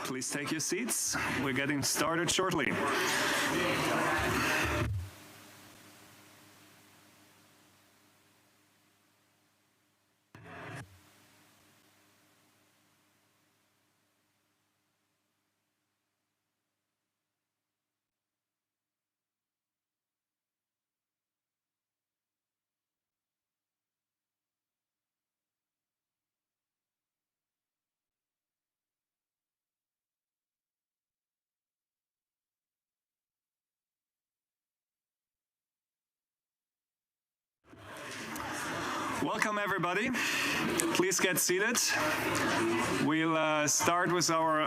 Please take your seats. We're getting started shortly. Welcome, everybody. Please get seated. We'll start with our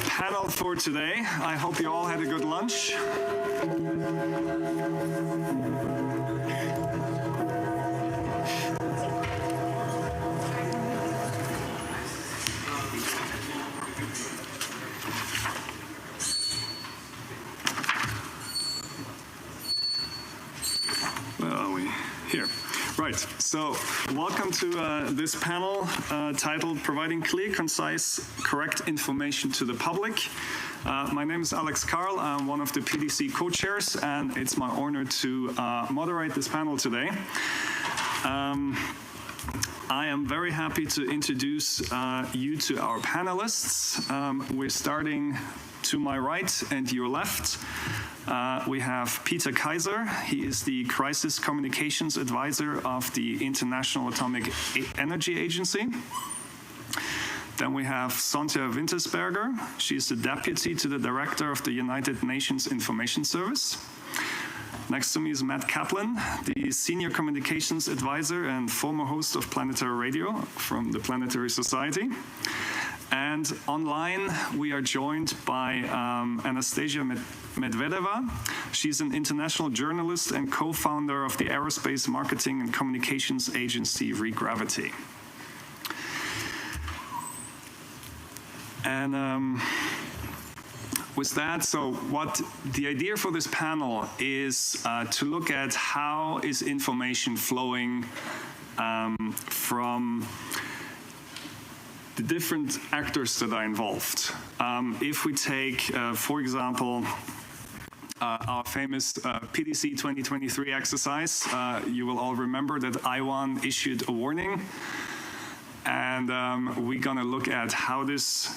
panel for today. I hope you all had a good lunch. Where are we? Here. Right, so welcome to this panel titled Providing Clear, Concise, Correct Information to the Public. My name is Alex Karl. I'm one of the PDC co-chairs, and it's my honor to moderate this panel today. I am very happy to introduce you to our panelists. We're starting to my right and your left. We have Peter Kaiser. He is the Crisis Communications Advisor of the International Atomic Energy Agency. Then we have Sonja Wintersberger. She is the Deputy to the Director of the United Nations Information Service. Next to me is Matt Kaplan, the Senior Communications Advisor and former host of Planetary Radio from the Planetary Society. And online, we are joined by Anastasia Medvedeva. She's an international journalist and co-founder of the aerospace marketing and communications agency Regravity. And with that, so what the idea for this panel is to look at how is information flowing from the different actors that are involved. If we take, for example, our famous PDC 2023 exercise, you will all remember that IWAN issued a warning, and we're going to look at how this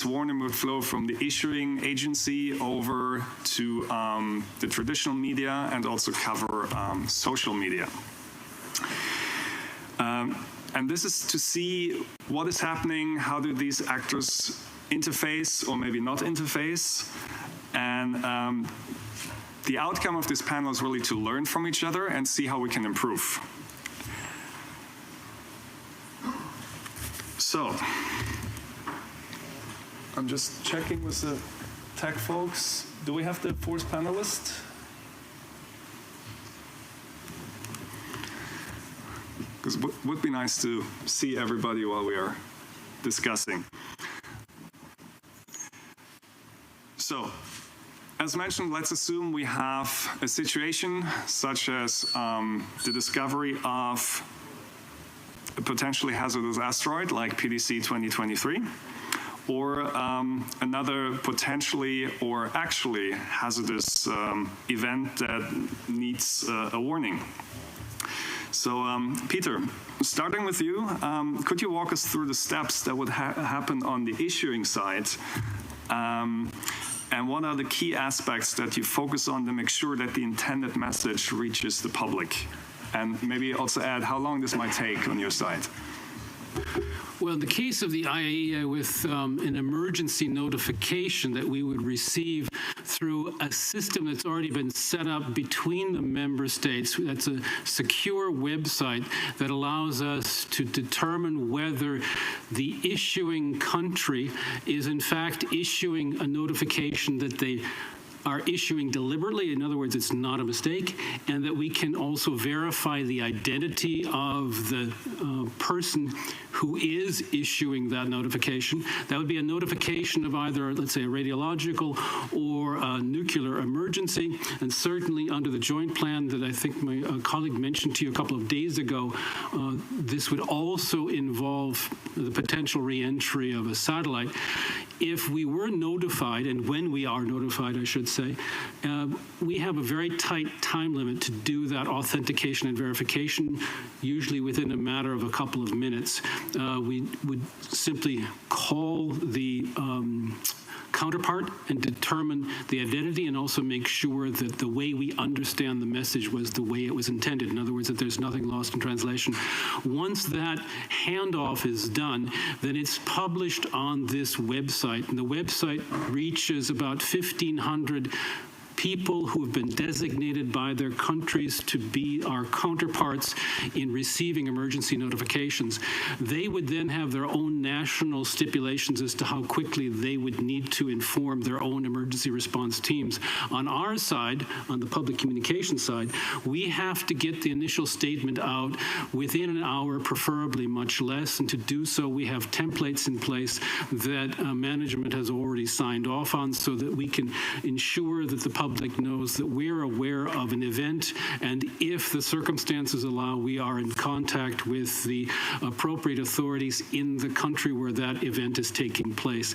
warning would flow from the issuing agency over to the traditional media and also cover social media. And this is to see what is happening, how do these actors interface or maybe not interface. And the outcome of this panel is really to learn from each other and see how we can improve. So, I'm just checking with the tech folks. Do we have the fourth panelist? Because it would be nice to see everybody while we are discussing. So, as mentioned, let's assume we have a situation such as the discovery of a potentially hazardous asteroid like PDC 2023, or another potentially or actually hazardous event that needs a warning. So, Peter, starting with you, could you walk us through the steps that would happen on the issuing side? And what are the key aspects that you focus on to make sure that the intended message reaches the public? And maybe also add how long this might take on your side. Well, in the case of the IAEA, with an emergency notification that we would receive through a system that's already been set up between the member states, that's a secure website that allows us to determine whether the issuing country is in fact issuing a notification that they are issuing deliberately, in other words, it's not a mistake, and that we can also verify the identity of the person who is issuing that notification. That would be a notification of either, let's say, a radiological or a nuclear emergency, and certainly under the joint plan that I think my colleague mentioned to you a couple of days ago, this would also involve the potential re-entry of a satellite. If we were notified, and when we are notified, I should say, we have a very tight time limit to do that authentication and verification, usually within a matter of a couple of minutes. We would simply call the counterpart and determine the identity, and also make sure that the way we understand the message was the way it was intended. In other words, that there's nothing lost in translation. Once that handoff is done, then it's published on this website, and the website reaches about 1,500 people who have been designated by their countries to be our counterparts in receiving emergency notifications. They would then have their own national stipulations as to how quickly they would need to inform their own emergency response teams. On our side, on the public communication side, we have to get the initial statement out within an hour, preferably much less, and to do so we have templates in place that management has already signed off on, so that we can ensure that the public knows that we're aware of an event, and if the circumstances allow, we are in contact with the appropriate authorities in the country where that event is taking place.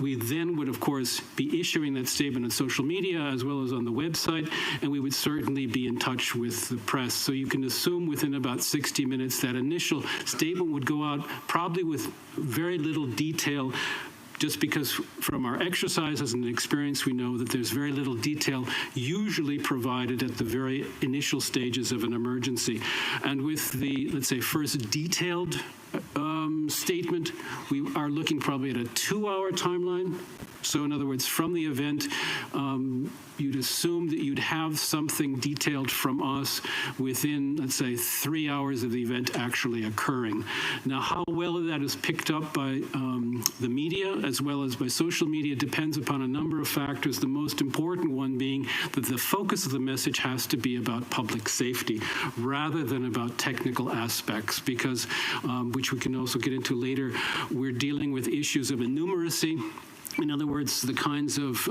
We then would, of course, be issuing that statement on social media as well as on the website, and we would certainly be in touch with the press. So you can assume within about 60 minutes that initial statement would go out, probably with very little detail, just because from our exercises and experience, we know that there's very little detail usually provided at the very initial stages of an emergency. And with the, let's say, first detailed statement, we are looking probably at a 2-hour timeline. So in other words, from the event, you'd assume that you'd have something detailed from us within, let's say, 3 hours of the event actually occurring. Now, how well that is picked up by the media as well as by social media depends upon a number of factors, the most important one being that the focus of the message has to be about public safety rather than about technical aspects, because, which we can also get into later, we're dealing with issues of innumeracy. In other words, the kinds of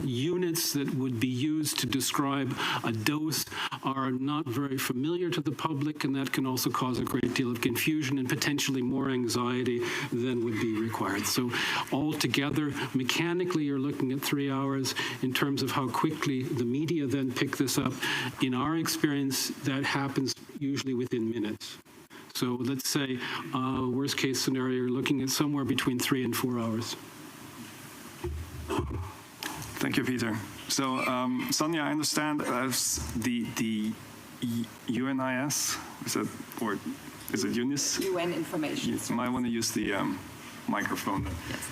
units that would be used to describe a dose are not very familiar to the public, and that can also cause a great deal of confusion and potentially more anxiety than would be required. So altogether, mechanically, you're looking at 3 hours. In terms of how quickly the media then pick this up, in our experience, that happens usually within minutes. So let's say, worst case scenario, you're looking at somewhere between 3 and 4 hours. Thank you, Peter. So, Sonja, I understand the UNIS, is it, or is it UNIS? UN Information. You might want to use the microphone. Yes.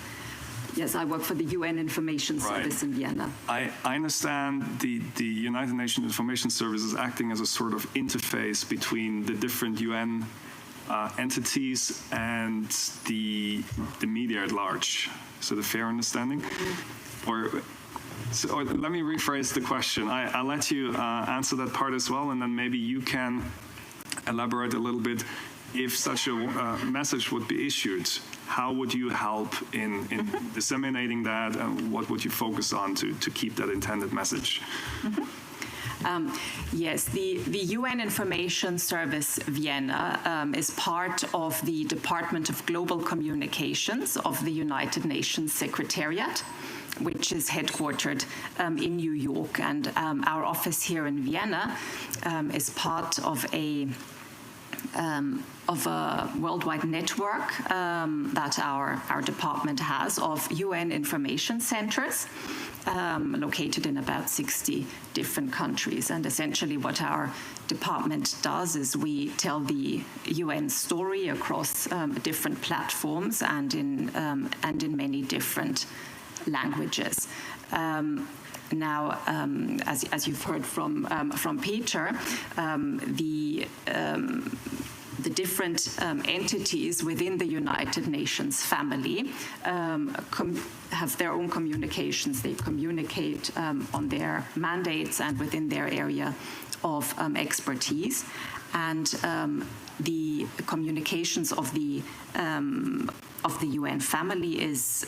Yes, I work for the UN Information Service in Vienna. I understand the United Nations Information Service is acting as a sort of interface between the different UN entities and the media at large. Is that a fair understanding? Or let me rephrase the question. I'll let you answer that part as well, and then maybe you can elaborate a little bit. If such a message would be issued, how would you help in disseminating that, and what would you focus on to keep that intended message? Mm-hmm. Yes, the UN Information Service Vienna is part of the Department of Global Communications of the United Nations Secretariat, which is headquartered in New York. And our office here in Vienna is part of a worldwide network that our department has of UN information centers located in about 60 different countries. And essentially what our department does is we tell the UN story across different platforms and in many different languages. Now, the different entities within the United Nations family have their own communications. They communicate on their mandates and within their area of expertise. And the communications of the UN family is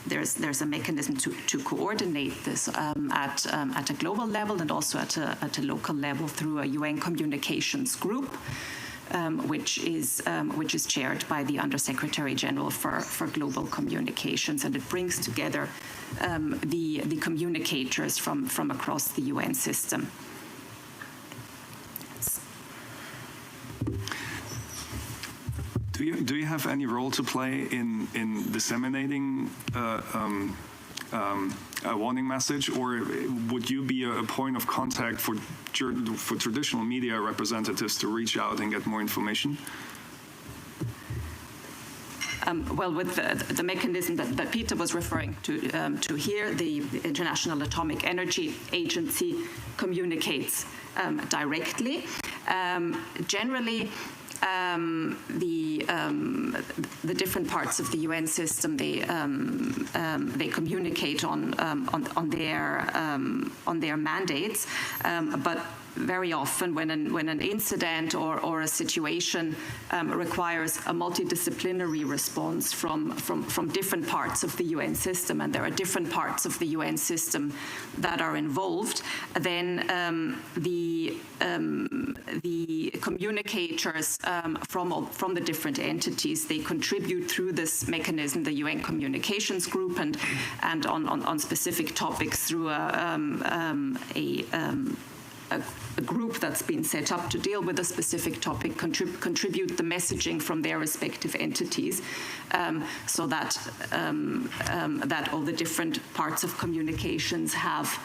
there's a mechanism to coordinate this at a global level and also at a local level through a UN communications group, which is chaired by the Undersecretary General for Global Communications, and it brings together the communicators from across the UN system. Do you have any role to play in disseminating a warning message, or would you be a point of contact for traditional media representatives to reach out and get more information? Well, with the mechanism that Peter was referring to here, the International Atomic Energy Agency communicates directly. Generally, the different parts of the UN system, they communicate on their mandates, but very often when an incident or a situation requires a multidisciplinary response from different parts of the UN system, and there are different parts of the UN system that are involved, then the communicators from the different entities, they contribute through this mechanism, the UN Communications Group, and on specific topics through a group that's been set up to deal with a specific topic, contribute the messaging from their respective entities, so that that all the different parts of communications have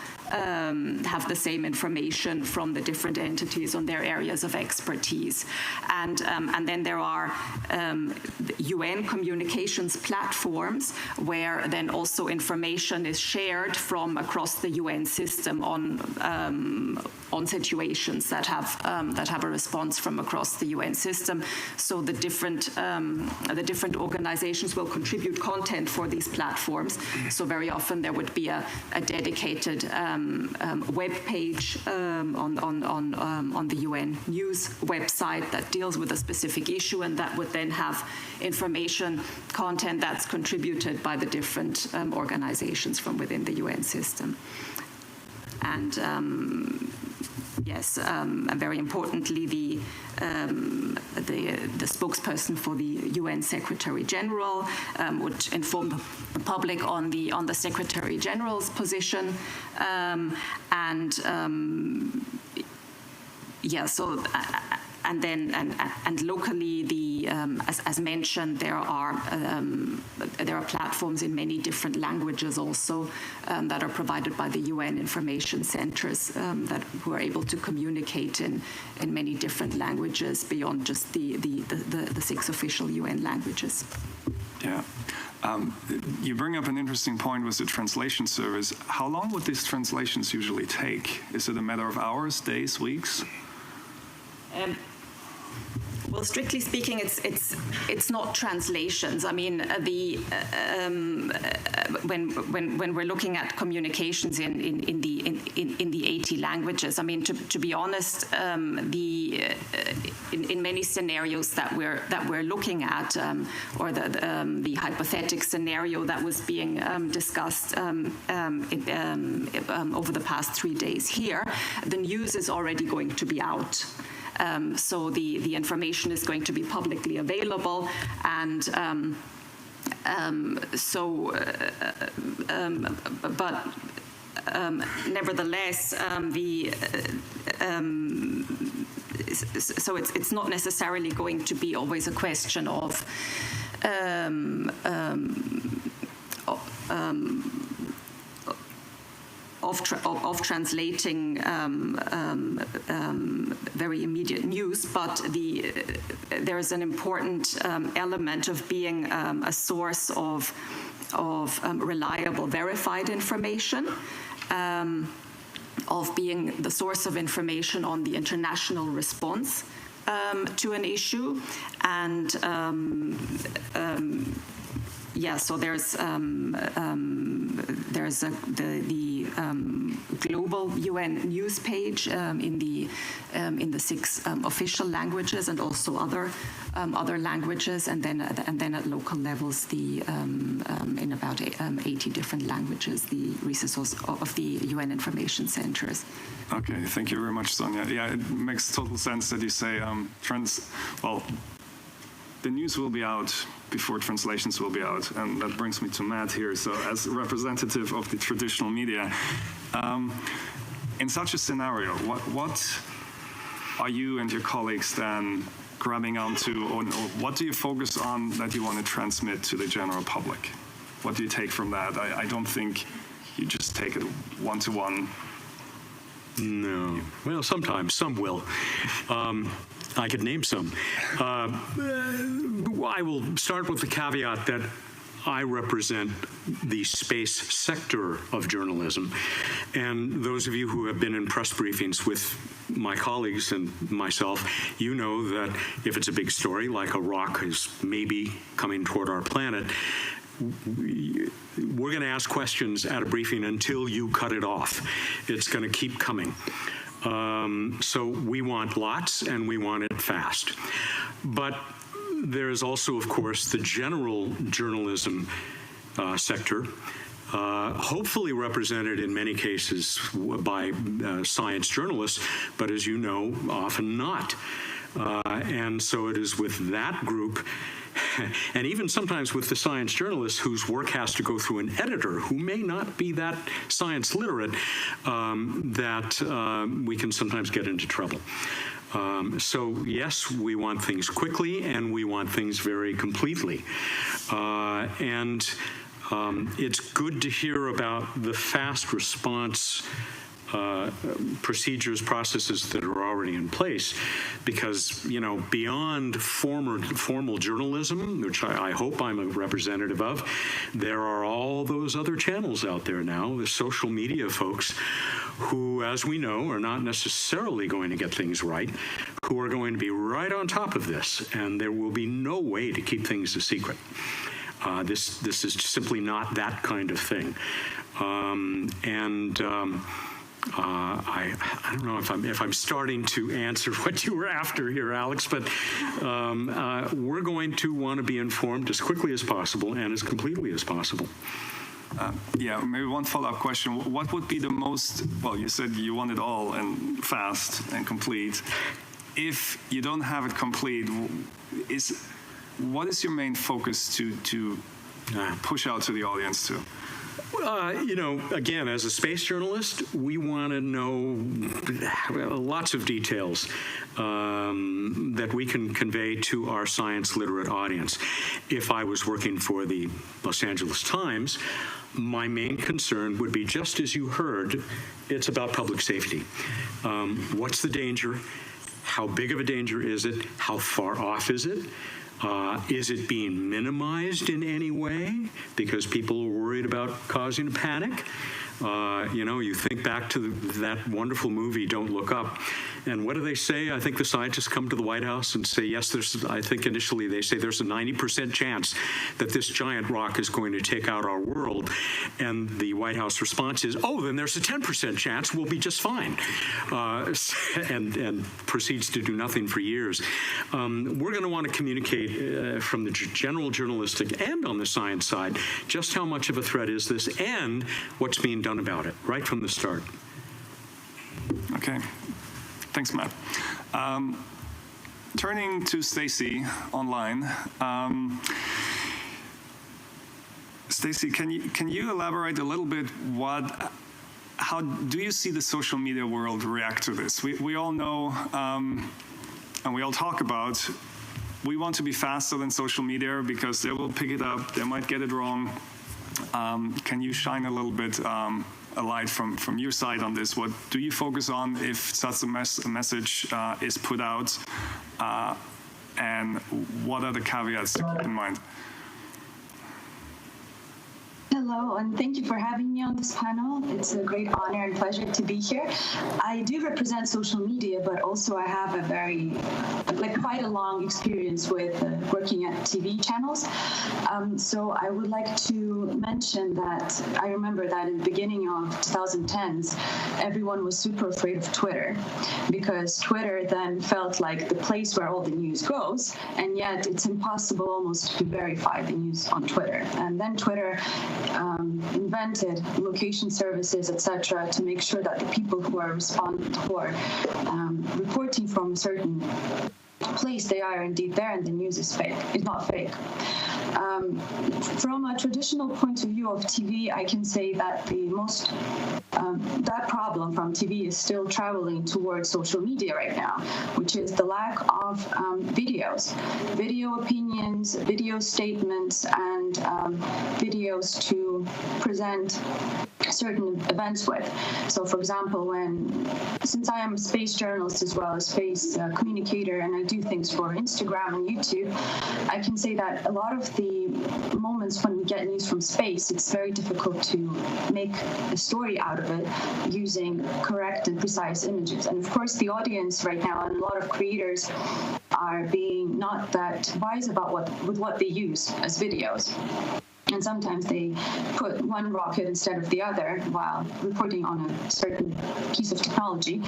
the same information from the different entities on their areas of expertise. And then there are UN communications platforms where then also information is shared from across the UN system on situations that have a response from across the UN system. So the different organizations will contribute content for these platforms. So very often there would be a dedicated web page on the UN News website that deals with a specific issue, and that would then have information content that's contributed by the different organizations from within the UN system. And yes, and very importantly, the spokesperson for the UN Secretary General would inform the public on the Secretary General's position, yeah. So. And locally, as mentioned, there are platforms in many different languages also that are provided by the UN information centers who are able to communicate in many different languages beyond just the 6 official UN languages. Yeah. You bring up an interesting point with the translation service. How long would these translations usually take? Is it a matter of hours, days, weeks? Well, strictly speaking, it's not translations. I mean, when we're looking at communications in the 80 languages, I mean, to be honest, in many scenarios that we're looking at, or the hypothetical scenario that was being discussed over the past 3 days here, the news is already going to be out. So the information is going to be publicly available, and but nevertheless, so it's not necessarily going to be always a question of translating very immediate news, but there is an important element of being a source of reliable, verified information, of being the source of information on the international response to an issue, and so there's the global UN news page in the 6 official languages, and also other languages, and then at local levels in about 80 different languages, the resources of the UN information centers. Okay, thank you very much, Sonja. Yeah, it makes total sense that you say the news will be out before translations will be out, and that brings me to Matt here. So, as representative of the traditional media, in such a scenario, what are you and your colleagues then grabbing onto, or what do you focus on that you want to transmit to the general public? What do you take from that? I don't think you just take it one-to-one. No. Well, sometimes. Some will. I could name some. I will start with the caveat that I represent the space sector of journalism. And those of you who have been in press briefings with my colleagues and myself, you know that if it's a big story, like a rock is maybe coming toward our planet, we're going to ask questions at a briefing until you cut it off. It's going to keep coming. So we want lots, and we want it fast. But there is also, of course, the general journalism sector, hopefully represented in many cases by science journalists, but as you know, often not. And so it is with that group, and even sometimes with the science journalists whose work has to go through an editor who may not be that science literate, that we can sometimes get into trouble. So yes, we want things quickly, and we want things very completely. It's good to hear about the fast response procedures, processes that are already in place, because, you know, beyond formal journalism, which I hope I'm a representative of, there are all those other channels out there now, the social media folks who, as we know, are not necessarily going to get things right, who are going to be right on top of this, and there will be no way to keep things a secret. This is simply not that kind of thing. I don't know if I'm starting to answer what you were after here, Alex, but we're going to want to be informed as quickly as possible and as completely as possible. Maybe one follow-up question. What would be the most, well, you said you want it all and fast and complete. If you don't have it complete, what is your main focus to push out to the audience to? Again, as a space journalist, we want to know lots of details that we can convey to our science-literate audience. If I was working for the Los Angeles Times, my main concern would be, just as you heard, it's about public safety. What's the danger? How big of a danger is it? How far off is it? Is it being minimized in any way because people are worried about causing a panic? You think back to that wonderful movie, Don't Look Up. And what do they say? I think the scientists come to the White House and say, yes, I think initially they say there's a 90% chance that this giant rock is going to take out our world. And the White House response is, oh, then there's a 10% chance we'll be just fine. And proceeds to do nothing for years. We're going to want to communicate from the general journalistic and on the science side just how much of a threat is this and what's being done about it right from the start. Okay. Thanks, Matt. Turning to Stacey online. Stacey, can you elaborate a little bit how do you see the social media world react to this? We all know, and we all talk about, we want to be faster than social media because they will pick it up, they might get it wrong. Can you shine a little bit a light from your side on this? What do you focus on if such a message is put out, and what are the caveats to keep in mind? Hello. Hello, and thank you for having me on this panel. It's a great honor and pleasure to be here. I do represent social media, but also I have a quite a long experience with working at TV channels. So I would like to mention that I remember that in the beginning of 2010s, everyone was super afraid of Twitter, because Twitter then felt like the place where all the news goes, and yet it's impossible almost to verify the news on Twitter. And then Twitter invented location services, etc., to make sure that the people who are reporting from a certain place, they are indeed there, and the news is fake. It's not fake. From a traditional point of view of TV, I can say that that problem from TV is still traveling towards social media right now, which is the lack of videos, video opinions, video statements, and videos to present certain events with. So, for example, since I am a space journalist as well as space communicator, and I do things for Instagram and YouTube, I can say that a lot of the moments when we get news from space, it's very difficult to make a story out of it using correct and precise images. And of course, the audience right now and a lot of creators are being not that wise about what they use as videos. And sometimes they put one rocket instead of the other while reporting on a certain piece of technology.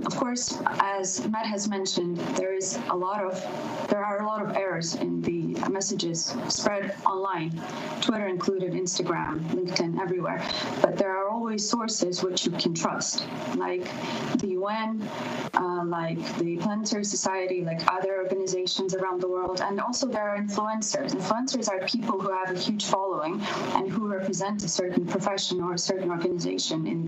Of course, as Matt has mentioned, there are a lot of errors in the messages spread online, Twitter included, Instagram, LinkedIn, everywhere. But there are always sources which you can trust, like the UN, like the Planetary Society, like other organizations around the world. And also there are influencers. Influencers are people who have a huge following and who represent a certain profession or a certain organization in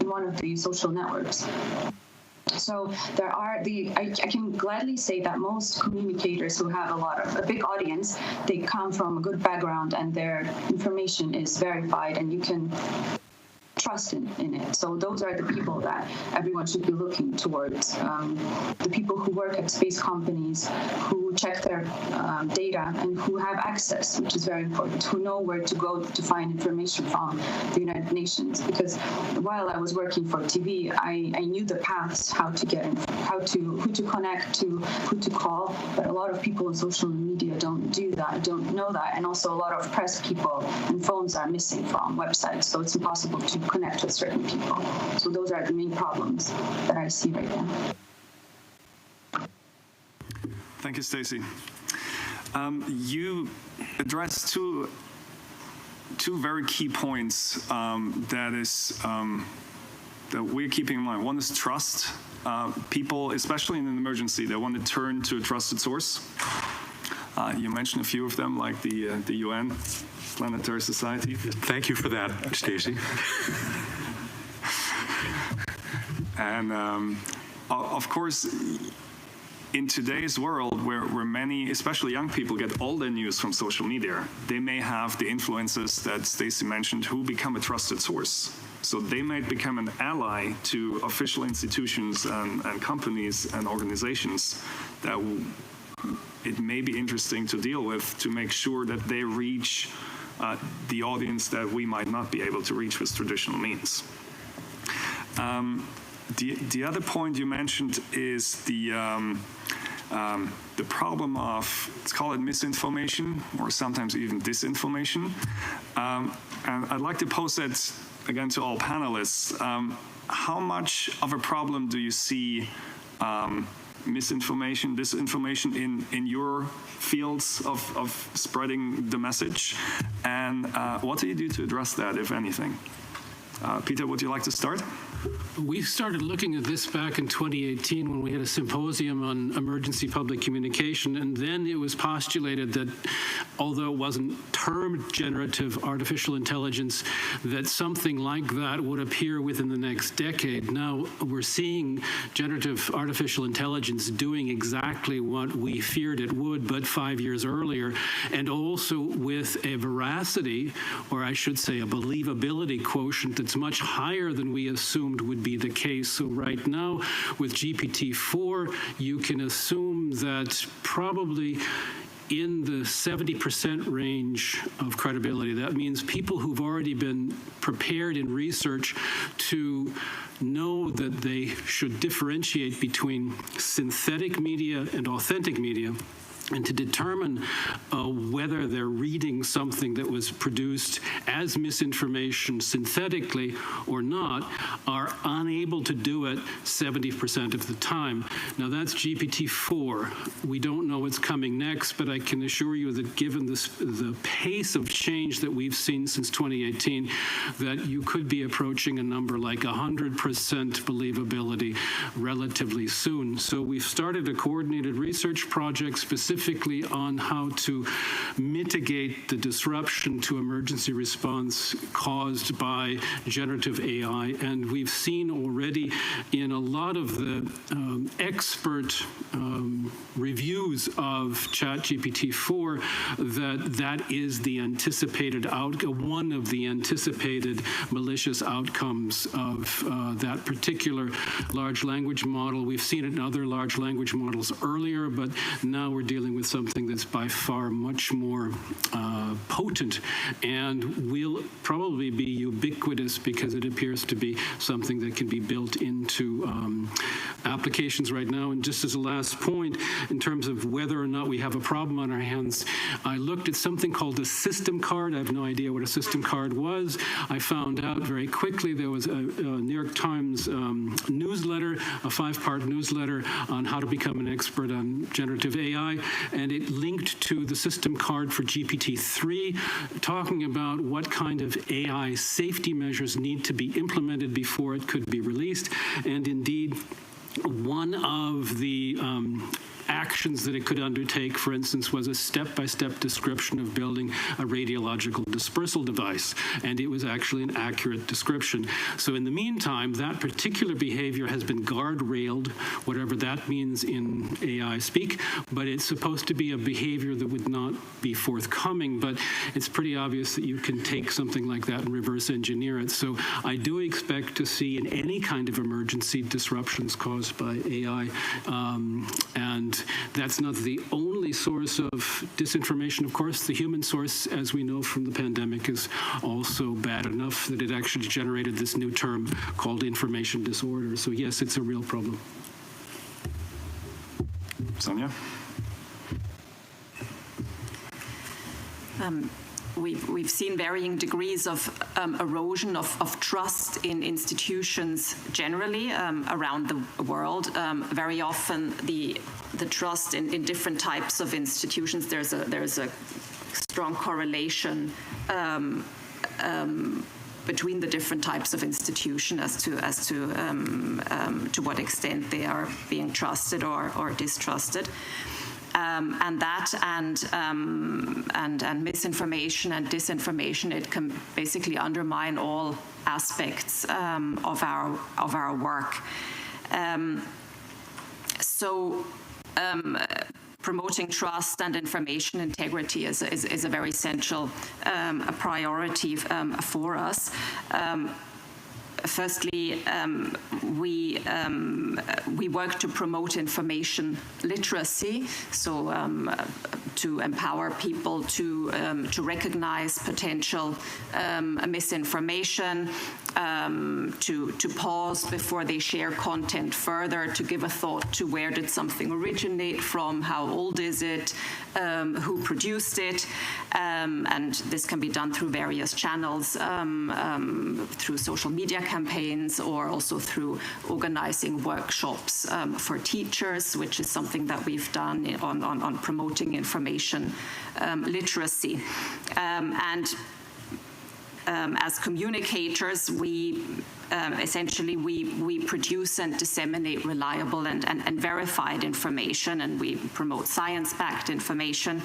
one of the social networks. So I can gladly say that most communicators who have a big audience, they come from a good background and their information is verified and you can trust in it. So those are the people that everyone should be looking towards. The people who work at space companies, who check their data and who have access, which is very important, who know where to go to find information from the United Nations. Because while I was working for TV, I knew the paths, how to get in, who to connect to, who to call, but a lot of people on social media don't do that, don't know that, and also a lot of press people and phones are missing from websites, so it's impossible to connect with certain people. So those are the main problems that I see right now. Thank you, Stacey. You addressed two very key points that we're keeping in mind. One is trust. People, especially in an emergency, they want to turn to a trusted source. You mentioned a few of them, like the UN, Planetary Society. Thank you for that, Stacey. And of course, in today's world where many, especially young people, get all their news from social media, they may have the influences that Stacey mentioned who become a trusted source. So they might become an ally to official institutions and companies and organizations that it may be interesting to deal with to make sure that they reach the audience that we might not be able to reach with traditional means. The other point you mentioned is the problem of, let's call it misinformation, or sometimes even disinformation. And I'd like to pose that again to all panelists. How much of a problem do you see misinformation, disinformation in your fields of spreading the message? And what do you do to address that, if anything? Peter, would you like to start? We started looking at this back in 2018 when we had a symposium on emergency public communication, and then it was postulated that although it wasn't termed generative artificial intelligence, that something like that would appear within the next decade. Now we're seeing generative artificial intelligence doing exactly what we feared it would, but 5 years earlier, and also with a veracity, or I should say a believability quotient that's much higher than we assumed would be the case. So right now with GPT-4, you can assume that probably in the 70% range of credibility. That means people who've already been prepared in research to know that they should differentiate between synthetic media and authentic media, and to determine whether they're reading something that was produced as misinformation synthetically or not, are unable to do it 70% of the time. Now that's GPT-4. We don't know what's coming next, but I can assure you that given the pace of change that we've seen since 2018, that you could be approaching a number like 100% believability relatively soon. So we've started a coordinated research project specifically on how to mitigate the disruption to emergency response caused by generative AI. And we've seen already in a lot of the expert reviews of ChatGPT-4 that is the anticipated one of the anticipated malicious outcomes of that particular large language model. We've seen it in other large language models earlier, but now we're dealing with something that's by far much more potent and will probably be ubiquitous because it appears to be something that can be built into applications right now. And just as a last point, in terms of whether or not we have a problem on our hands, I looked at something called a system card. I have no idea what a system card was. I found out very quickly there was a New York Times newsletter, a 5-part newsletter on how to become an expert on generative AI, and it linked to the system card for GPT-3, talking about what kind of AI safety measures need to be implemented before it could be released. And indeed, one of the actions that it could undertake, for instance, was a step-by-step description of building a radiological dispersal device, and it was actually an accurate description. So in the meantime, that particular behavior has been guardrailed, whatever that means in AI speak, but it's supposed to be a behavior that would not be forthcoming, but it's pretty obvious that you can take something like that and reverse engineer it. So I do expect to see in any kind of emergency disruptions caused by AI, and that's not the only source of disinformation. Of course, the human source, as we know from the pandemic, is also bad enough that it actually generated this new term called information disorder. So yes, it's a real problem. Sonja? We've seen varying degrees of erosion of trust in institutions generally around the world. Very often, the trust in different types of institutions, there's a strong correlation between the different types of institution as to what extent they are being trusted or distrusted. And that and misinformation and disinformation, it can basically undermine all aspects of our work. Promoting trust and information integrity is a very essential priority for us. Firstly, we work to promote information literacy, so to empower people to recognize potential misinformation, to pause before they share content further, to give a thought to where did something originate from, how old is it, who produced it, and this can be done through various channels, through social media campaigns, or also through organizing workshops for teachers, which is something that we've done on promoting information literacy. As communicators, we essentially produce and disseminate reliable and verified information, and we promote science-backed information,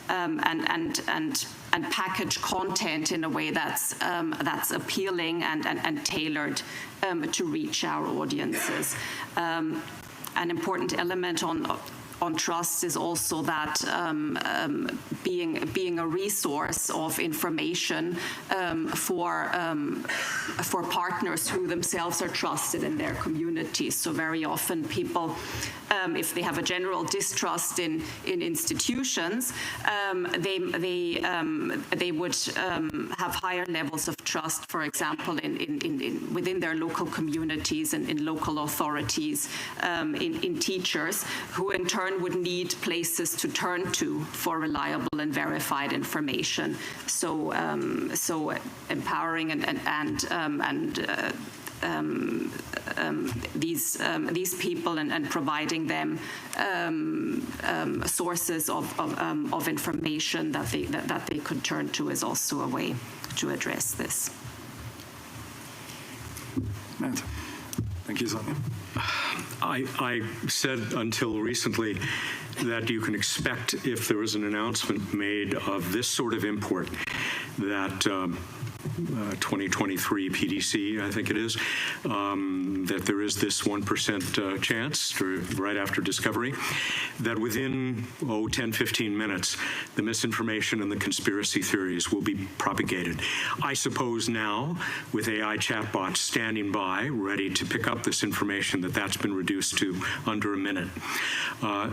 and package content in a way that's appealing and tailored to reach our audiences. An important element on trust is also that being a resource of information for partners who themselves are trusted in their communities. So very often people, if they have a general distrust in institutions, they would have higher levels of trust, for example, within their local communities and in local authorities, in teachers, who in turn would need places to turn to for reliable and verified information. So empowering these people and providing them sources of information that they could turn to is also a way to address this. Matt. Thank you, Sonja. I said until recently that you can expect, if there is an announcement made of this sort of import, that 2023 PDC, I think it is, that there is this 1% chance right after discovery, that within 10, 15 minutes, the misinformation and the conspiracy theories will be propagated. I suppose now, with AI chatbots standing by, ready to pick up this information, that's been reduced to under a minute.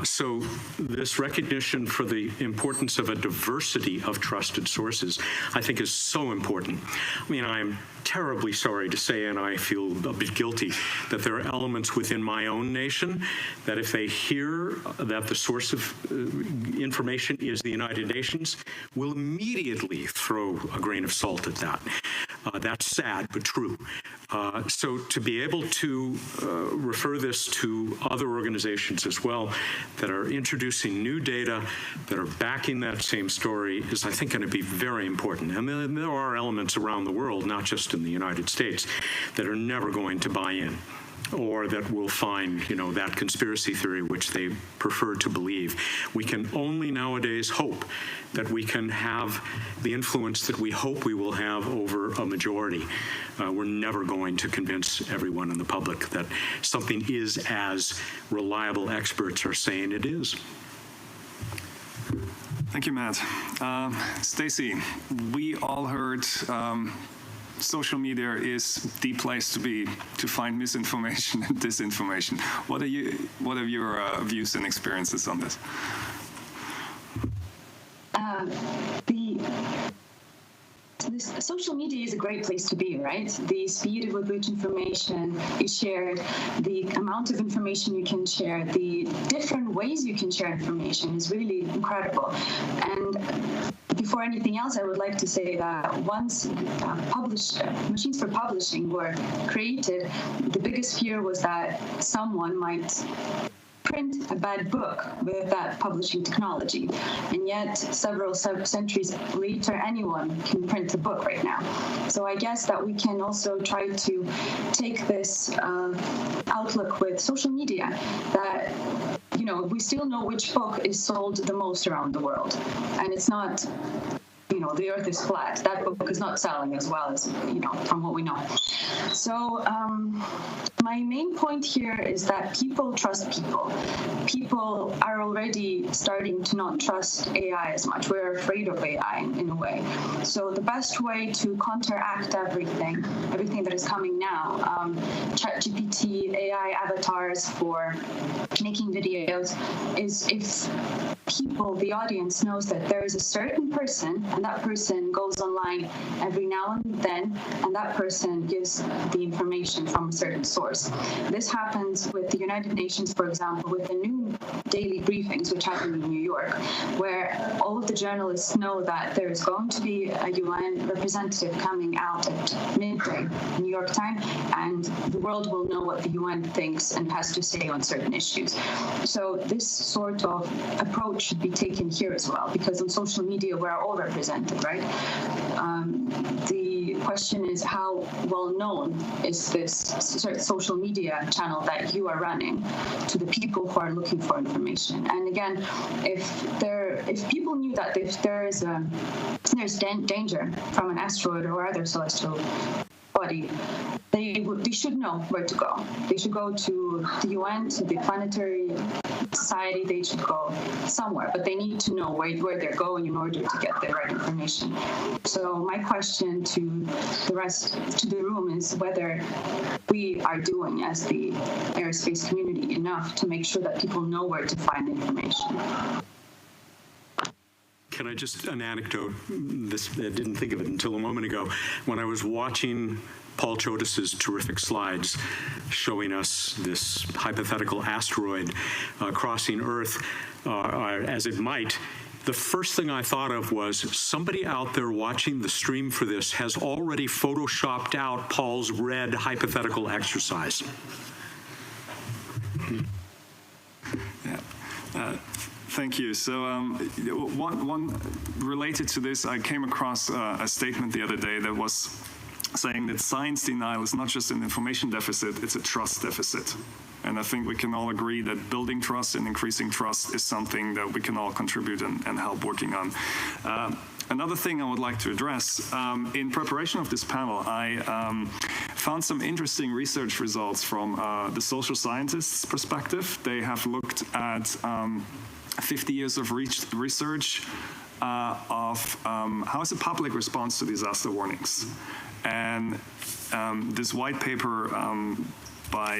So this recognition for the importance of a diversity of trusted sources, I think, is so important. I mean, I'm terribly sorry to say, and I feel a bit guilty, that there are elements within my own nation that if they hear that the source of information is the United Nations, will immediately throw a grain of salt at that. That's sad, but true. So to be able to refer this to other organizations as well that are introducing new data, that are backing that same story, is, I think, going to be very important. And then there are elements around the world, not just in the United States, that are never going to buy in, or that will find, that conspiracy theory which they prefer to believe. We can only nowadays hope that we can have the influence that we hope we will have over a majority. We're never going to convince everyone in the public that something is as reliable experts are saying it is. Thank you, Matt. Stacey, we all heard social media is the place to be to find misinformation and disinformation. What are your views and experiences on this? Social media is a great place to be, right? The speed with which information is shared, the amount of information you can share, the different ways you can share information is really incredible. And before anything else, I would like to say that once machines for publishing were created, the biggest fear was that someone might print a bad book with that publishing technology. And yet, several centuries later, anyone can print a book right now. So I guess that we can also try to take this outlook with social media, that we still know which book is sold the most around the world. And it's not, the earth is flat. That book is not selling as well as, from what we know. So my main point here is that people trust people. People are already starting to not trust AI as much. We're afraid of AI in a way. So the best way to counteract everything that is coming now, ChatGPT, AI avatars for making videos, is if the audience knows that there is a certain person, and that person goes online every now and then, and that person gives the information from a certain source. This happens with the United Nations, for example, with the new daily briefings, which happen in New York, where all of the journalists know that there is going to be a UN representative coming out at midday New York time, and the world will know what the UN thinks and has to say on certain issues. So this sort of approach should be taken here as well, because on social media we're all represented, right? The question is, how well known is this social media channel that you are running to the people who are looking for information? And again, if people knew that if there's danger from an asteroid or other celestial body, they should know where to go. They should go to the UN, to the Planetary Society. They should go somewhere, but they need to know where they're going in order to get the right information. So my question to the room is whether we are doing, as the aerospace community, enough to make sure that people know where to find information. Can I just, an anecdote, I didn't think of it until a moment ago, when I was watching Paul Chodis's terrific slides showing us this hypothetical asteroid crossing Earth as it might, the first thing I thought of was somebody out there watching the stream for this has already photoshopped out Paul's red hypothetical exercise. Yeah. Thank you. So one related to this, I came across a statement the other day that was saying that science denial is not just an information deficit, it's a trust deficit. And I think we can all agree that building trust and increasing trust is something that we can all contribute and help working on. Another thing I would like to address, in preparation of this panel, I found some interesting research results from the social scientists' perspective. They have looked at 50 years of research of how is the public response to disaster warnings. And this white paper by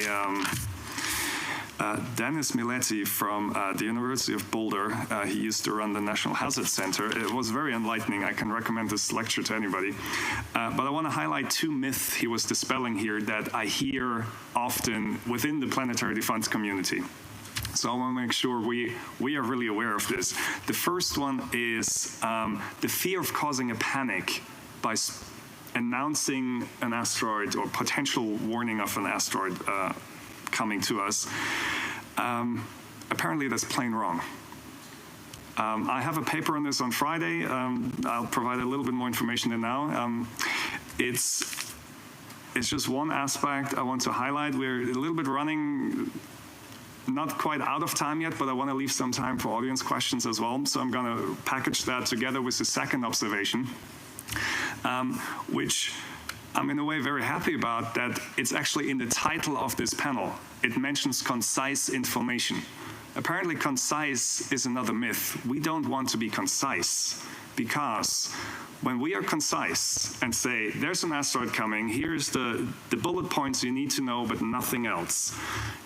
Dennis Miletti from the University of Boulder, he used to run the National Hazard Center. It was very enlightening. I can recommend this lecture to anybody. But I want to highlight two myths he was dispelling here that I hear often within the planetary defense community. So I want to make sure we are really aware of this. The first one is the fear of causing a panic by announcing an asteroid or potential warning of an asteroid coming to us. Apparently that's plain wrong. I have a paper on this on Friday. I'll provide a little bit more information than now. It's just one aspect I want to highlight. We're a little bit running not quite out of time yet, but I want to leave some time for audience questions as well. So I'm going to package that together with the second observation, which I'm in a way very happy about, that it's actually in the title of this panel. It mentions concise information. Apparently concise is another myth. We don't want to be concise, because when we are concise and say, there's an asteroid coming, here's the bullet points you need to know, but nothing else.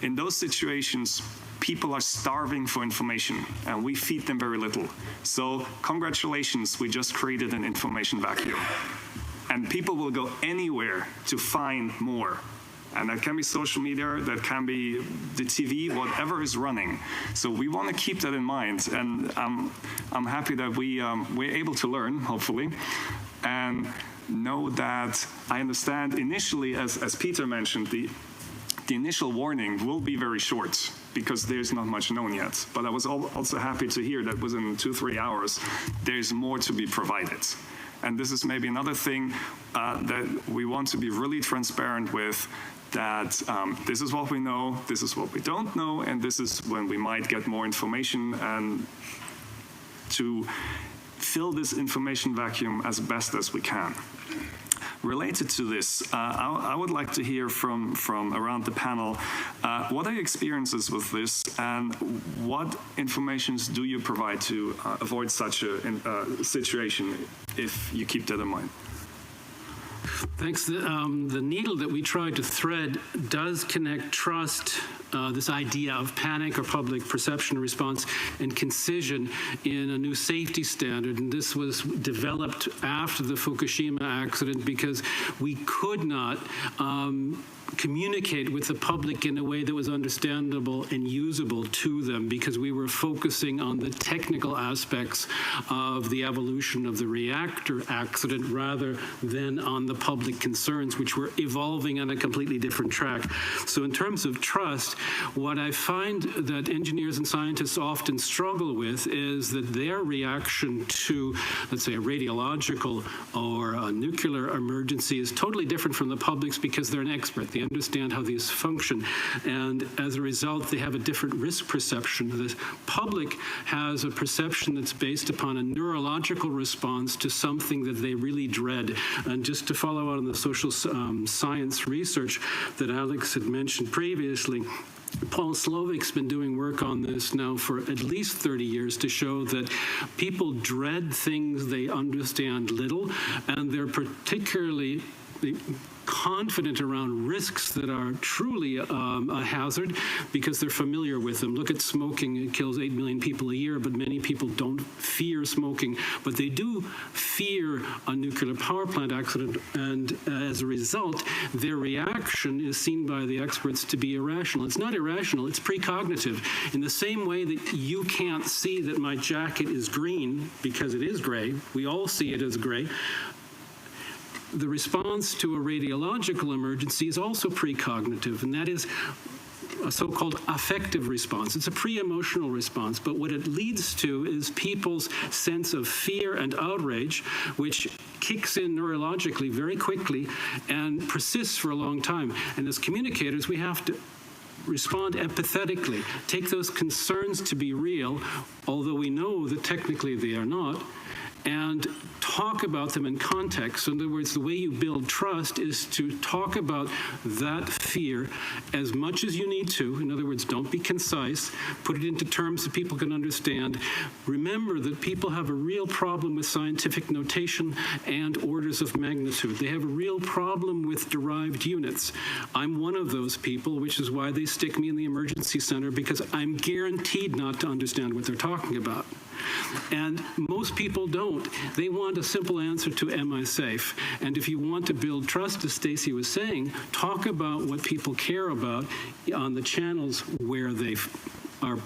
In those situations, people are starving for information, and we feed them very little. So congratulations, we just created an information vacuum. And people will go anywhere to find more. And that can be social media, that can be the TV, whatever is running. So we want to keep that in mind. And I'm happy that we're able to learn, hopefully, and know that I understand initially, as Peter mentioned, the initial warning will be very short because there's not much known yet. But I was also happy to hear that within 2-3 hours, there's more to be provided. And this is maybe another thing that we want to be really transparent with, that this is what we know, this is what we don't know, and this is when we might get more information, and to fill this information vacuum as best as we can. Related to this, I would like to hear from around the panel, what are your experiences with this, and what informations do you provide to avoid such a situation, if you keep that in mind? Thanks. The needle that we tried to thread does connect trust, this idea of panic or public perception response, and concision in a new safety standard. And this was developed after the Fukushima accident because we could not communicate with the public in a way that was understandable and usable to them, because we were focusing on the technical aspects of the evolution of the reactor accident rather than on the public concerns, which were evolving on a completely different track. So in terms of trust, what I find that engineers and scientists often struggle with is that their reaction to, let's say, a radiological or a nuclear emergency is totally different from the public's, because they're an expert. The understand how these function. And as a result, they have a different risk perception. The public has a perception that's based upon a neurological response to something that they really dread. And just to follow out on the social science research that Alex had mentioned previously, Paul Slovik's been doing work on this now for at least 30 years to show that people dread things they understand little, and they're particularly confident around risks that are truly a hazard because they're familiar with them. Look at smoking. It kills 8 million people a year, but many people don't fear smoking. But they do fear a nuclear power plant accident, and as a result, their reaction is seen by the experts to be irrational. It's not irrational, it's precognitive. In the same way that you can't see that my jacket is green because it is gray, we all see it as gray, the response to a radiological emergency is also precognitive, and that is a so-called affective response. It's a pre-emotional response, but what it leads to is people's sense of fear and outrage, which kicks in neurologically very quickly and persists for a long time. And as communicators, we have to respond empathetically, take those concerns to be real, although we know that technically they are not, and talk about them in context. So in other words, the way you build trust is to talk about that fear as much as you need to. In other words, don't be concise. Put it into terms that people can understand. Remember that people have a real problem with scientific notation and orders of magnitude. They have a real problem with derived units. I'm one of those people, which is why they stick me in the emergency center, because I'm guaranteed not to understand what they're talking about. And most people don't. They want a simple answer to, am I safe? And if you want to build trust, as Stacey was saying, talk about what people care about on the channels where they are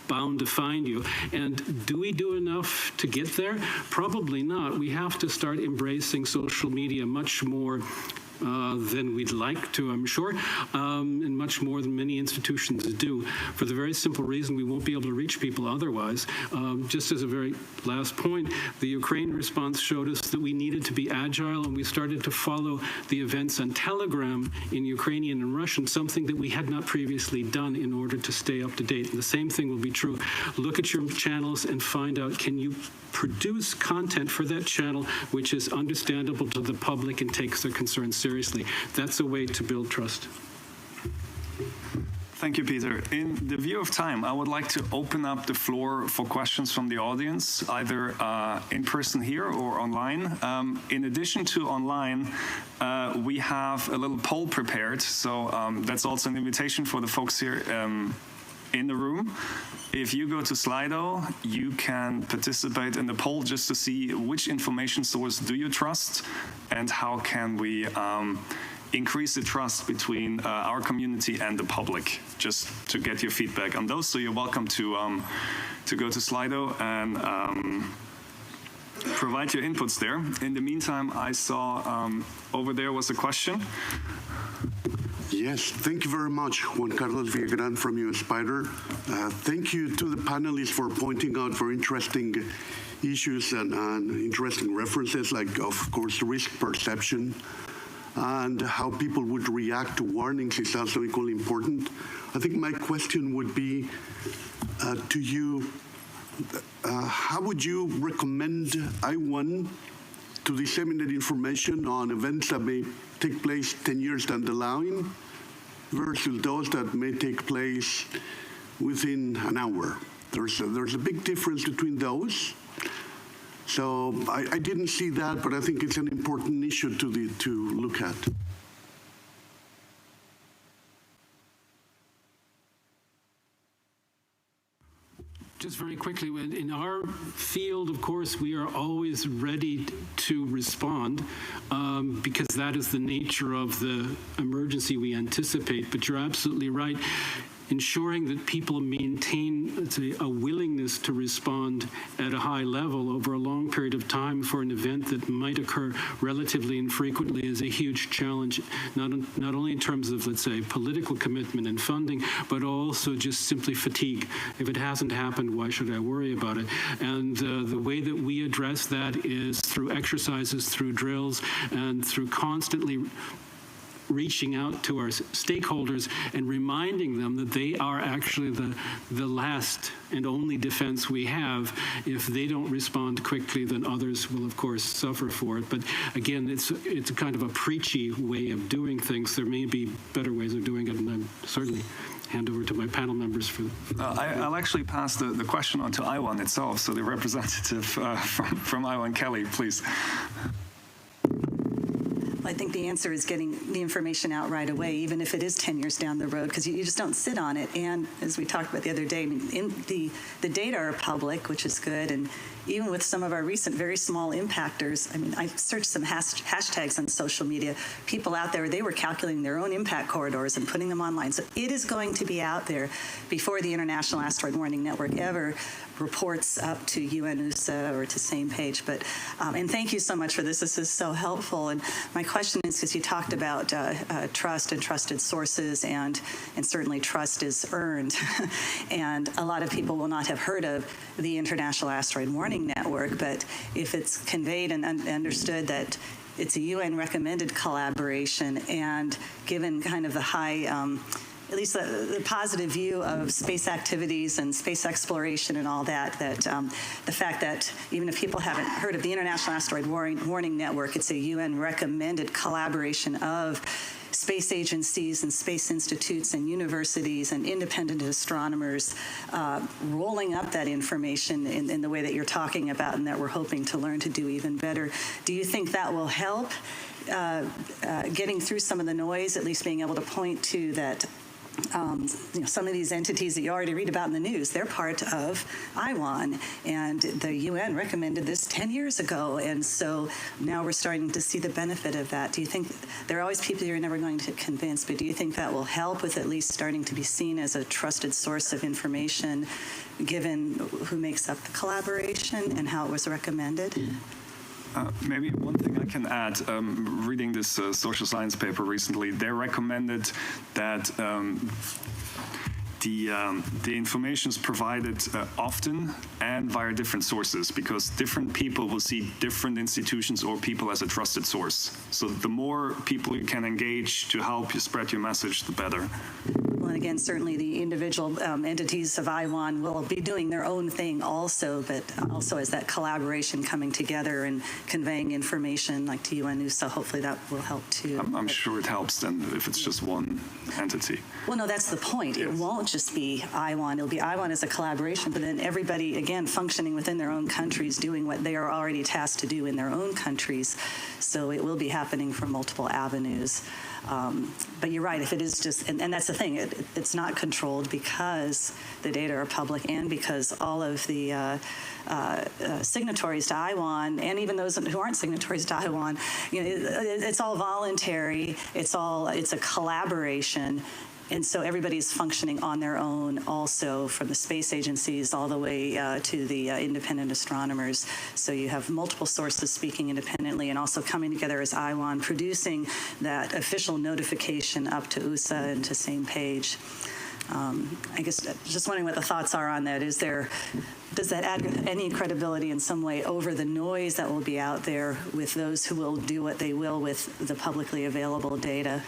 bound to find you. And do we do enough to get there? Probably not. We have to start embracing social media much more than we'd like to, I'm sure, and much more than many institutions do, for the very simple reason we won't be able to reach people otherwise. Just as a very last point, the Ukraine response showed us that we needed to be agile, and we started to follow the events on Telegram in Ukrainian and Russian, something that we had not previously done in order to stay up to date. And the same thing will be true. Look at your channels and find out, can you produce content for that channel which is understandable to the public and takes their concerns seriously. That's a way to build trust. Thank you, Peter. In the view of time, I would like to open up the floor for questions from the audience, either in person here or online. In addition to online, we have a little poll prepared, so that's also an invitation for the folks here in the room. If you go to Slido, you can participate in the poll just to see which information source do you trust and how can we increase the trust between our community and the public, just to get your feedback on those. So you're welcome to go to Slido and provide your inputs there. In the meantime, I saw over there was a question. Yes, thank you very much, Juan Carlos Villagran from US Spider. Thank you to the panelists for pointing out very interesting issues and interesting references, like, of course, risk perception and how people would react to warnings is also equally important. I think my question would be to you, how would you recommend I1 to disseminate information on events that may take place 10 years down the line versus those that may take place within an hour? There's a big difference between those. So I didn't see that, but I think it's an important issue to look at. Just very quickly, in our field, of course, we are always ready to respond because that is the nature of the emergency we anticipate. But you're absolutely right. Ensuring that people maintain, let's say, a willingness to respond at a high level over a long period of time for an event that might occur relatively infrequently is a huge challenge, not only in terms of, let's say, political commitment and funding, but also just simply fatigue. If it hasn't happened, why should I worry about it? And the way that we address that is through exercises, through drills, and through constantly reaching out to our stakeholders and reminding them that they are actually the last and only defense we have. If they don't respond quickly, then others will, of course, suffer for it. But again, it's a kind of a preachy way of doing things. There may be better ways of doing it, and I'm certainly hand over to my panel members for I'll actually pass the question on to IWAN itself, so the representative from IWAN, Kelly, please. I think the answer is getting the information out right away, even if it is 10 years down the road, because you just don't sit on it. And as we talked about the other day, I mean, the data are public, which is good. And even with some of our recent very small impactors, I mean, I searched some hashtags on social media. People out there, they were calculating their own impact corridors and putting them online. So it is going to be out there before the International Asteroid Warning Network ever reports up to UNOOSA or to Same Page. But and thank you so much for this. This is so helpful. And my question is, because you talked about trust and trusted sources, and certainly trust is earned. And a lot of people will not have heard of the International Asteroid Warning Network, but if it's conveyed and understood that it's a UN-recommended collaboration, and given kind of the high at least the positive view of space activities and space exploration and all that, the fact that even if people haven't heard of the International Asteroid Warning Network, it's a UN-recommended collaboration of space agencies and space institutes and universities and independent astronomers rolling up that information in the way that you're talking about and that we're hoping to learn to do even better. Do you think that will help getting through some of the noise, at least being able to point to that some of these entities that you already read about in the news, they're part of IWAN, and the UN recommended this 10 years ago, and so now we're starting to see the benefit of that. Do you think there are always people you're never going to convince, but do you think that will help with at least starting to be seen as a trusted source of information, given who makes up the collaboration and how it was recommended? Maybe one thing I can add, reading this social science paper recently, they recommended that the information is provided often and via different sources, because different people will see different institutions or people as a trusted source. So the more people you can engage to help you spread your message, the better. Well, and again, certainly the individual entities of IWAN will be doing their own thing also, but also as that collaboration coming together and conveying information like to UNOOSA, hopefully that will help too. I'm sure it helps then if it's just one entity. Well, no, that's the point. Yes. It won't just be IWAN. It'll be IWAN as a collaboration, but then everybody, again, functioning within their own countries, doing what they are already tasked to do in their own countries. So it will be happening from multiple avenues. But you're right, if it is just, and that's the thing, it's not controlled because the data are public and because all of the signatories to IWAN, and even those who aren't signatories to IWAN, it's all voluntary, it's a collaboration. And so everybody's functioning on their own also, from the space agencies all the way to the independent astronomers. So you have multiple sources speaking independently and also coming together as IWAN, producing that official notification up to USA and to Same Page. I guess just wondering what the thoughts are on that. Does that add any credibility in some way over the noise that will be out there with those who will do what they will with the publicly available data?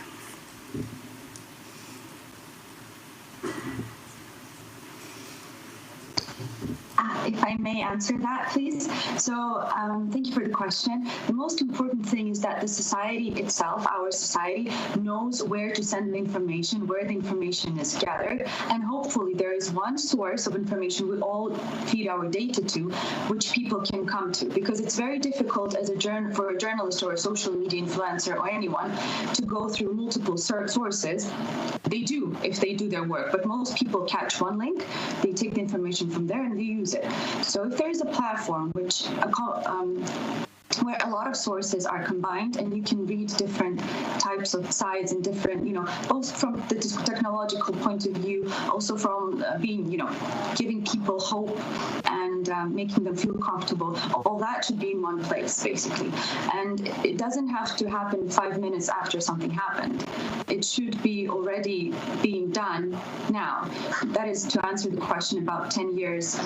If I may answer that, please. So thank you for the question. The most important thing is that the society itself, our society, knows where to send the information, where the information is gathered, and hopefully there is one source of information we all feed our data to, which people can come to, because it's very difficult as for a journalist or a social media influencer or anyone to go through multiple sources. They do if they do their work, but most people catch one link, they take the information from there and they use it. So if there is a platform where a lot of sources are combined and you can read different types of sites and different, both from the technological point of view, also from giving people hope and and making them feel comfortable, all that should be in one place, basically. And it doesn't have to happen 5 minutes after something happened. It should be already being done now. That is to answer the question about 10 years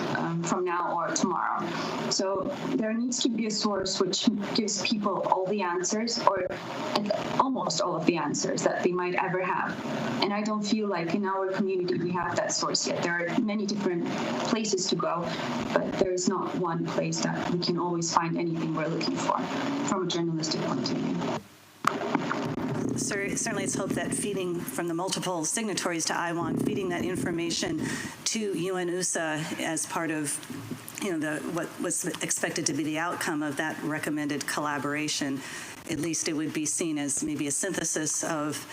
from now or tomorrow. So there needs to be a source which gives people all the answers, or almost all of the answers that they might ever have. And I don't feel like in our community we have that source yet. There are many different places to go, but there is not one place that we can always find anything we're looking for from a journalistic point of view. Certainly, it's hoped that feeding from the multiple signatories to IWAN, feeding that information to UNOOSA as part of what was expected to be the outcome of that recommended collaboration, at least it would be seen as maybe a synthesis of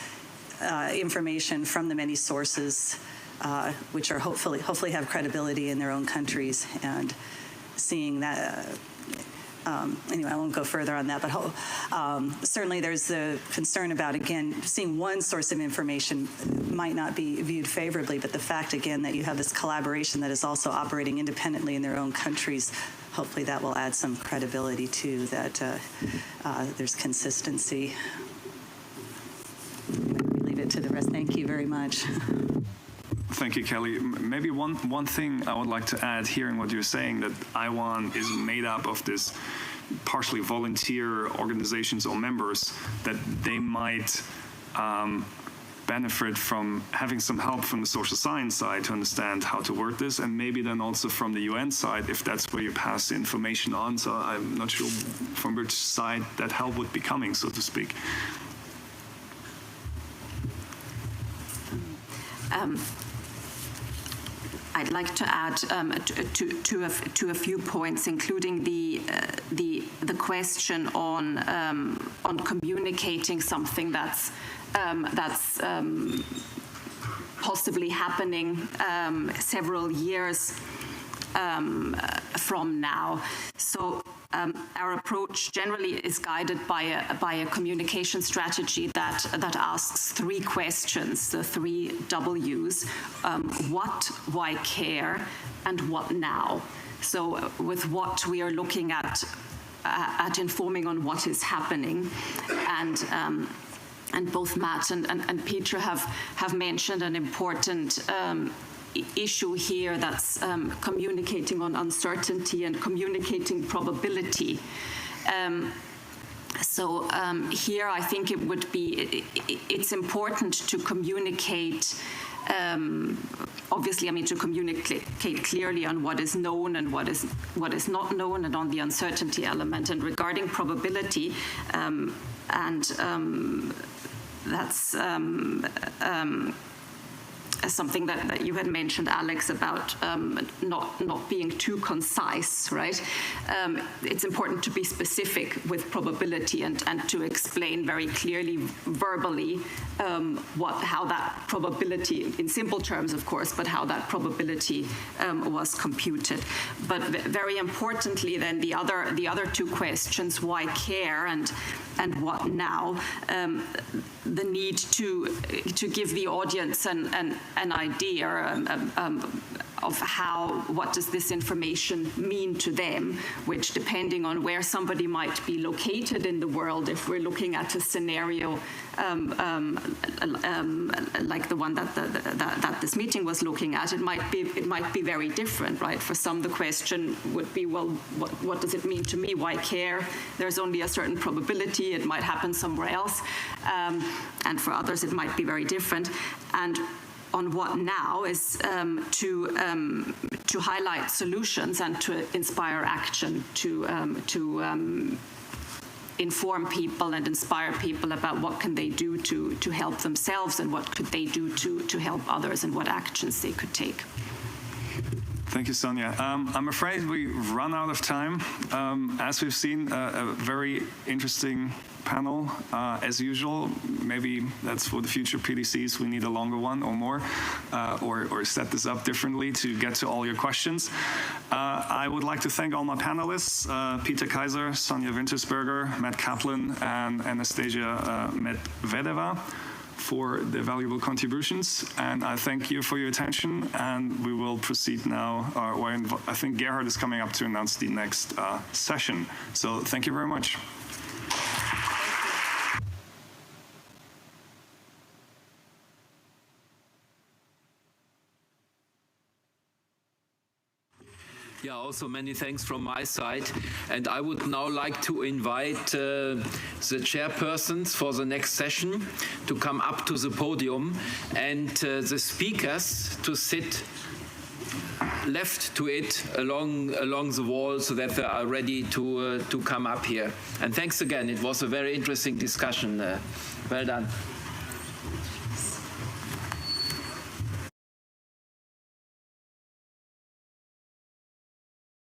information from the many sources, which are hopefully have credibility in their own countries, and seeing that. Anyway, I won't go further on that, but certainly there's the concern about, again, seeing one source of information might not be viewed favorably, but the fact, again, that you have this collaboration that is also operating independently in their own countries, hopefully that will add some credibility too, that there's consistency. Leave it to the rest. Thank you very much. Thank you, Kelly. Maybe one thing I would like to add, hearing what you're saying, that IWAN is made up of this partially volunteer organizations or members, that they might benefit from having some help from the social science side to understand how to word this, and maybe then also from the UN side, if that's where you pass the information on. So I'm not sure from which side that help would be coming, so to speak. I'd like to add to a few points, including the question on communicating something that's possibly happening several years from now. So our approach generally is guided by a communication strategy that asks three questions, the three W's: what, why care, and what now. So with what, we are looking at informing on what is happening, and both Matt and Peter have mentioned an important issue here, that's communicating on uncertainty and communicating probability. So here I think it's important to communicate, obviously, to communicate clearly on what is known and what is not known, and on the uncertainty element. And regarding probability, that's something that you had mentioned, Alex, about not being too concise, right? It's important to be specific with probability and to explain very clearly, verbally, how that probability, in simple terms, of course, but how that probability was computed. But very importantly, then the other two questions: why care and what now? The need to give the audience an idea of what does this information mean to them, which, depending on where somebody might be located in the world, if we're looking at a scenario like the one that this meeting was looking at, it might be very different, right? For some, the question would be, well, what does it mean to me? Why care? There's only a certain probability it might happen somewhere else, and for others it might be very different. And on what now is to highlight solutions and to inspire action, to inform people and inspire people about what can they do to help themselves, and what could they do to help others, and what actions they could take. Thank you, Sonja. I'm afraid we've run out of time. As we've seen, a very interesting panel, as usual. Maybe that's for the future PDCs. We need a longer one or more, or set this up differently to get to all your questions. I would like to thank all my panelists, Peter Kaiser, Sonja Wintersberger, Matt Kaplan, and Anastasia Medvedeva, for their valuable contributions, and I thank you for your attention, and we will proceed now. I think Gerhard is coming up to announce the next session. So thank you very much. Yeah, also many thanks from my side. And I would now like to invite the chairpersons for the next session to come up to the podium, and the speakers to sit left to it along the wall so that they are ready to come up here. And thanks again. It was a very interesting discussion. Well done.